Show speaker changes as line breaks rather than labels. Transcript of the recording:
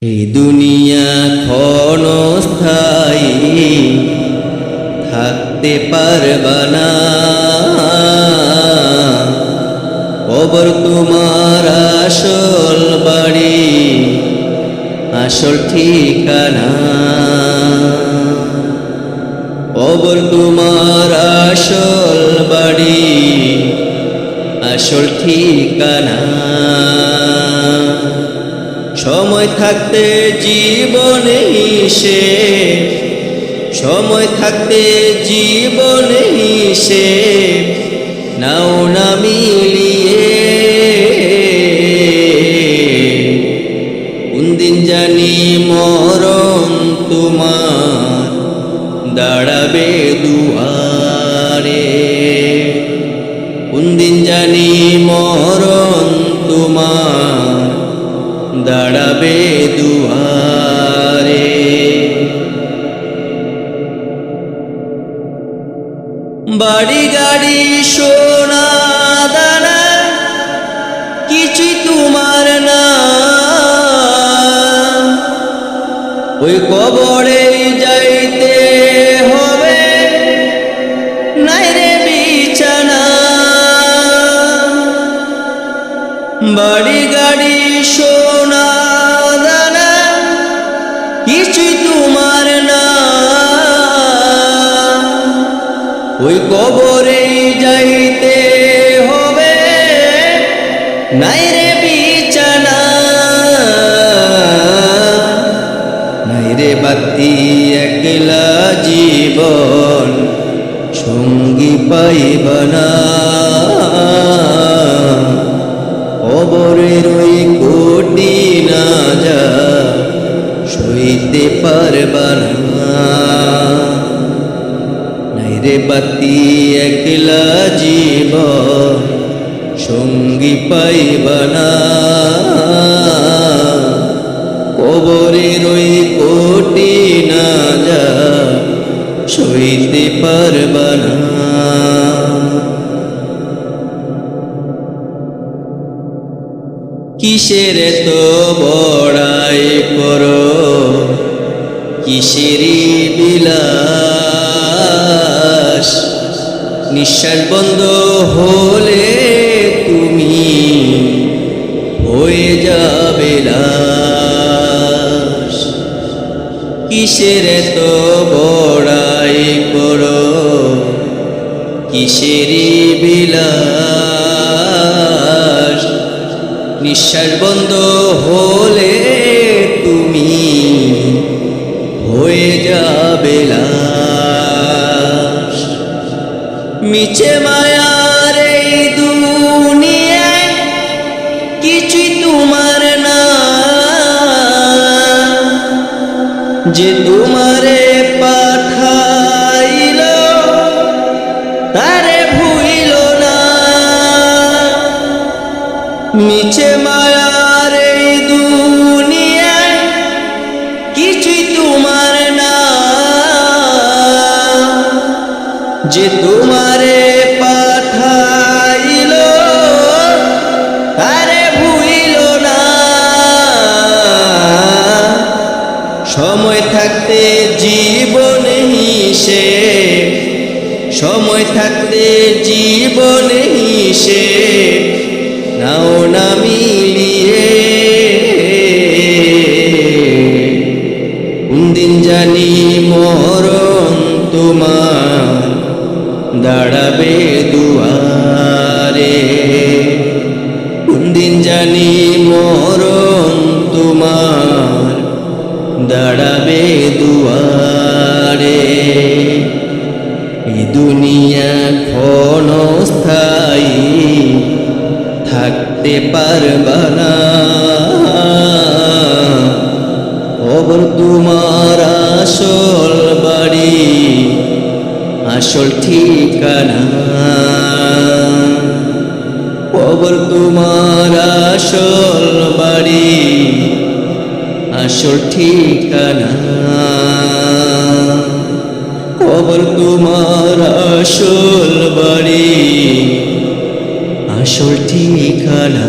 এই দুনিয়া ক্ষণস্থায়ী, থাকতে পারবা না। কবর তোমার আসল বাড়ি, আসল ঠিকানা। কবর তোমার আসল বাড়ি, আসল ঠিকানা। সময় থাকতে জীবনে হিসেব, সময় থাকতে জীবনে হিসেব নাও না মিলিয়ে। কোনদিন জানি মরণ তোমার দাঁড়াবে দুয়ারে। কোনদিন জানি মরণ তোমার দাঁড়াবে দুয়ারে। বাড়ি গাড়ি সোনা দানা কিছুই তোমার না। ওই কবরে যাইতে হবে, নাই রে বিছানা। বাড়ি গাড়ি সোনা দানা কিছুই তোমার না। ওই কবরে যাইতে হবে, নাই রে বিছানা। নাই রে বাতি একলা জীবন, সঙ্গী পাইবা না। কবরের ওই কঠিন আযাব সইতে পারবা না। নাই রে বাতি একলা জীবন, সঙ্গী পাইবা না। কবরের ওই কঠিন আযাব সইতে পারবা না। কিসের তো বড়াই করো, কিসেরই বিলাস। নিঃশ্বাস বন্ধ হলে তুমি হয়ে যাবে লাশ। কিসের তো বড়াই করো, কিসেরই বিলাস। নিঃশ্বাস বন্ধ হলে তুমি হয়ে যাবে লাশ। মিছে মায়ার এই দুনিয়ায় কিছুই তোমার না। যে তোমারে পাঠাইল তারে ভুইল না। মিছে মায়ার এই দুনিয়ায় কিছুই তোমার না। যে তোমারে পাঠাইল তারে ভুইল না। সময় থাকতে জীবনে হিসেব, সময় থাকতে জীবনে হিসেব নাও না মিলিয়ে। কোনদিন জানি মরণ তোমার দাঁড়াবে দুয়ারে। কোনদিন জানি মরণ তোমার দাঁড়াবে দুয়ারে। এই দুনিয়া ক্ষণস্থায়ী, থাকতে পারবা না। কবর তোমার আসল বাড়ি, আসল ঠিকানা। কবর তোমার আসল বাড়ি, আসল ঠিকানা। কবর তোমার আসল বাড়ি, আসল ঠিকানা।